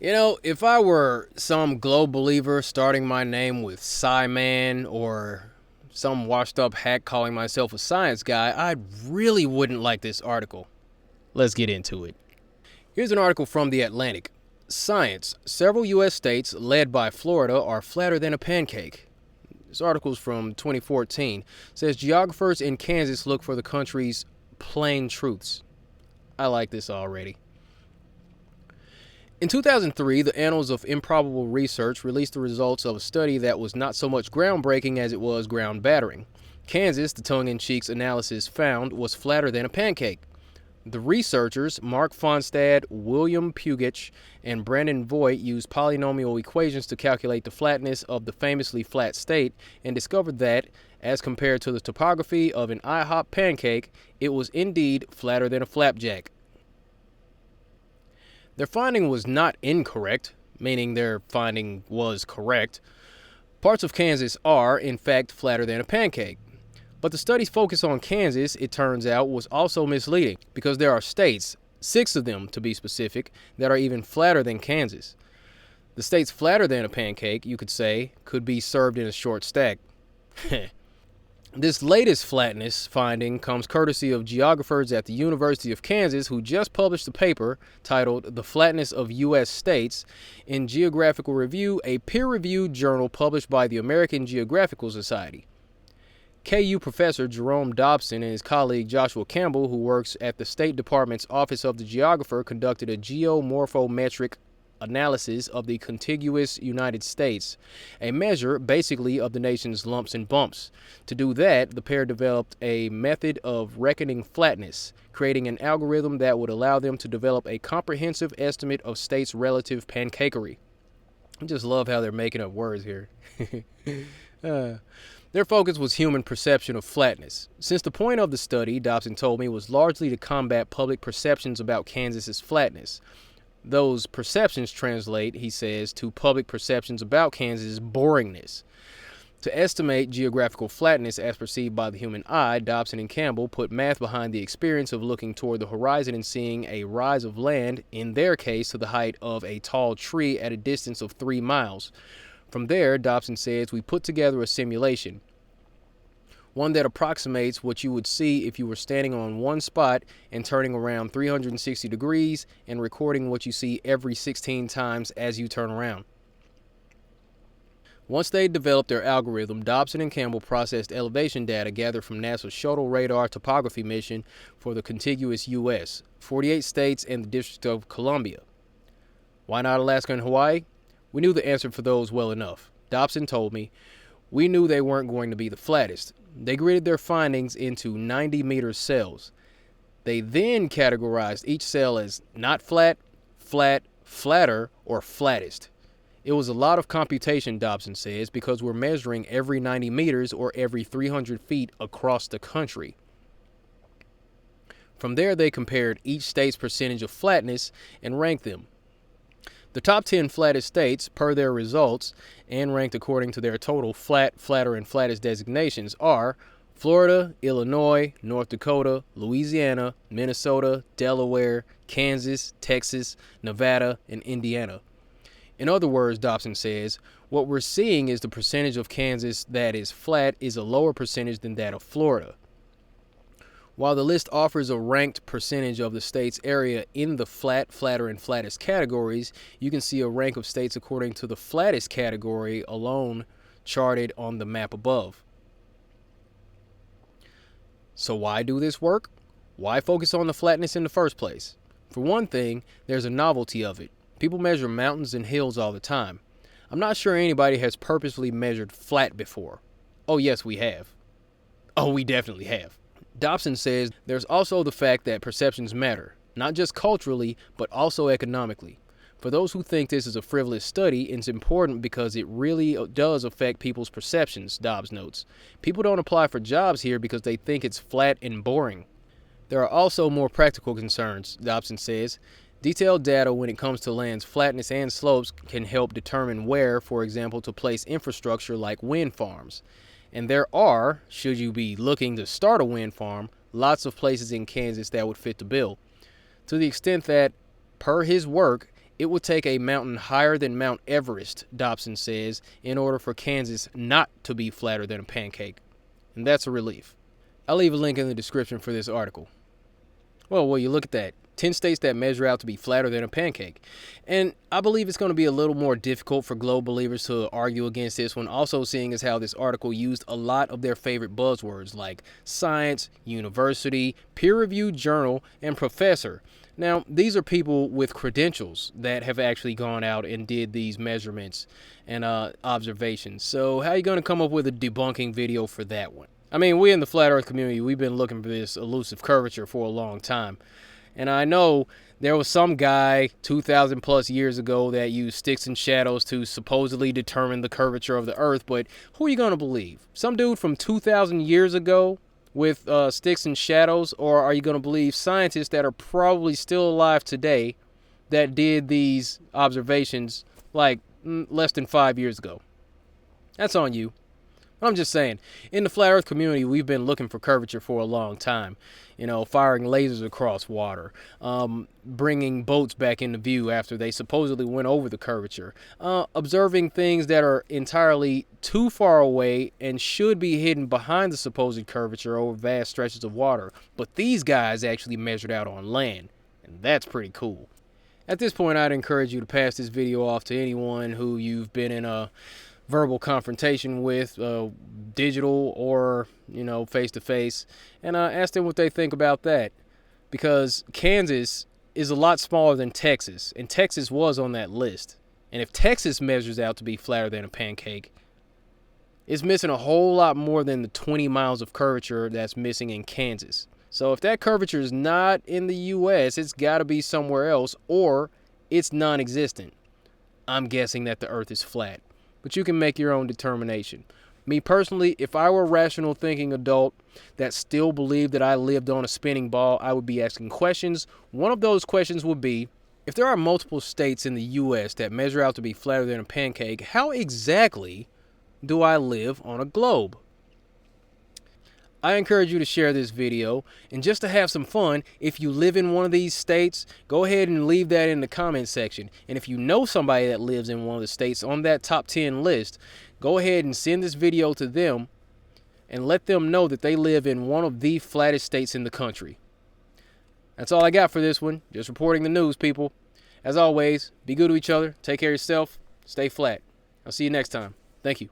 If I were some globe believer starting my name with Psyman or some washed up hack calling myself a science guy, I really wouldn't like this article. Let's get into it. Here's an article from The Atlantic. Science. Several U.S. states, led by Florida, are flatter than a pancake. This article is from 2014. It says geographers in Kansas look for the country's plain truths. I like this already. In 2003, the Annals of Improbable Research released the results of a study that was not so much groundbreaking as it was ground-battering. Kansas, the tongue-in-cheek analysis found, was flatter than a pancake. The researchers, Mark Fonstad, William Pugach, and Brandon Voigt, used polynomial equations to calculate the flatness of the famously flat state and discovered that, as compared to the topography of an IHOP pancake, it was indeed flatter than a flapjack. Their finding was not incorrect, meaning their finding was correct. Parts of Kansas are, in fact, flatter than a pancake. But the study's focus on Kansas, it turns out, was also misleading because there are states, 6 of them to be specific, that are even flatter than Kansas. The states flatter than a pancake, you could say, could be served in a short stack. This latest flatness finding comes courtesy of geographers at the University of Kansas who just published a paper titled The Flatness of U.S. States in Geographical Review, a peer-reviewed journal published by the American Geographical Society. KU professor Jerome Dobson and his colleague Joshua Campbell, who works at the State Department's Office of the Geographer, conducted a geomorphometric analysis of the contiguous United States, a measure basically of the nation's lumps and bumps. To do that, the pair developed a method of reckoning flatness, creating an algorithm that would allow them to develop a comprehensive estimate of states' relative pancakery. I just love how they're making up words here. Their focus was human perception of flatness. Since the point of the study, Dobson told me, was largely to combat public perceptions about Kansas's flatness. Those perceptions translate, he says, to public perceptions about Kansas' boringness. To estimate geographical flatness as perceived by the human eye, Dobson and Campbell put math behind the experience of looking toward the horizon and seeing a rise of land, in their case to the height of a tall tree at a distance of 3 miles. From there, Dobson says, we put together a simulation, one that approximates what you would see if you were standing on one spot and turning around 360 degrees and recording what you see every 16 times as you turn around. Once they developed their algorithm, Dobson and Campbell processed elevation data gathered from NASA's Shuttle Radar Topography mission for the contiguous U.S., 48 states, and the District of Columbia. Why not Alaska and Hawaii? We knew the answer for those well enough. Dobson told me, we knew they weren't going to be the flattest. They gridded their findings into 90-meter cells. They then categorized each cell as not flat, flat, flatter, or flattest. It was a lot of computation, Dobson says, because we're measuring every 90 meters or every 300 feet across the country. From there, they compared each state's percentage of flatness and ranked them. The top 10 flattest states, per their results, and ranked according to their total flat, flatter, and flattest designations are Florida, Illinois, North Dakota, Louisiana, Minnesota, Delaware, Kansas, Texas, Nevada, and Indiana. In other words, Dobson says, what we're seeing is the percentage of Kansas that is flat is a lower percentage than that of Florida. While the list offers a ranked percentage of the state's area in the flat, flatter, and flattest categories, you can see a rank of states according to the flattest category alone charted on the map above. So why do this work? Why focus on the flatness in the first place? For one thing, there's a novelty of it. People measure mountains and hills all the time. I'm not sure anybody has purposely measured flat before. Oh yes, we have. Oh, we definitely have. Dobson says there's also the fact that perceptions matter, not just culturally, but also economically. For those who think this is a frivolous study, it's important because it really does affect people's perceptions, Dobbs notes. People don't apply for jobs here because they think it's flat and boring. There are also more practical concerns, Dobson says. Detailed data when it comes to land's flatness and slopes can help determine where, for example, to place infrastructure like wind farms. And there are, should you be looking to start a wind farm, lots of places in Kansas that would fit the bill. To the extent that, per his work, It would take a mountain higher than Mount Everest, Dobson says, in order for Kansas not to be flatter than a pancake. And that's a relief. I'll leave a link in the description for this article. Well, you look at that. 10 states that measure out to be flatter than a pancake. And I believe it's going to be a little more difficult for globe believers to argue against this one, also seeing as how this article used a lot of their favorite buzzwords like science, university, peer-reviewed journal, and professor. Now, these are people with credentials that have actually gone out and did these measurements and observations. So how are you going to come up with a debunking video for that one? I mean, we in the flat earth community, we've been looking for this elusive curvature for a long time. And I know there was some guy 2,000 plus years ago that used sticks and shadows to supposedly determine the curvature of the earth, but who are you going to believe? Some dude from 2,000 years ago with sticks and shadows, or are you going to believe scientists that are probably still alive today that did these observations like less than 5 years ago? That's on you. I'm just saying, in the flat earth community, we've been looking for curvature for a long time. You know, firing lasers across water, bringing boats back into view after they supposedly went over the curvature, observing things that are entirely too far away and should be hidden behind the supposed curvature over vast stretches of water. But these guys actually measured out on land, and that's pretty cool. At this point, I'd encourage you to pass this video off to anyone who you've been in a verbal confrontation with, digital or, face-to-face, and ask them what they think about that. Because Kansas is a lot smaller than Texas, and Texas was on that list. And if Texas measures out to be flatter than a pancake, it's missing a whole lot more than the 20 miles of curvature that's missing in Kansas. So if that curvature is not in the U.S., it's got to be somewhere else, or it's non-existent. I'm guessing that the earth is flat, but you can make your own determination. Me personally, if I were a rational thinking adult that still believed that I lived on a spinning ball, I would be asking questions. One of those questions would be, if there are multiple states in the U.S. that measure out to be flatter than a pancake, how exactly do I live on a globe? I encourage you to share this video, and just to have some fun, if you live in one of these states, go ahead and leave that in the comment section. And if you know somebody that lives in one of the states on that top 10 list, go ahead and send this video to them and let them know that they live in one of the flattest states in the country. That's all I got for this one. Just reporting the news, people. As always, be good to each other, take care of yourself, stay flat. I'll see you next time. Thank you.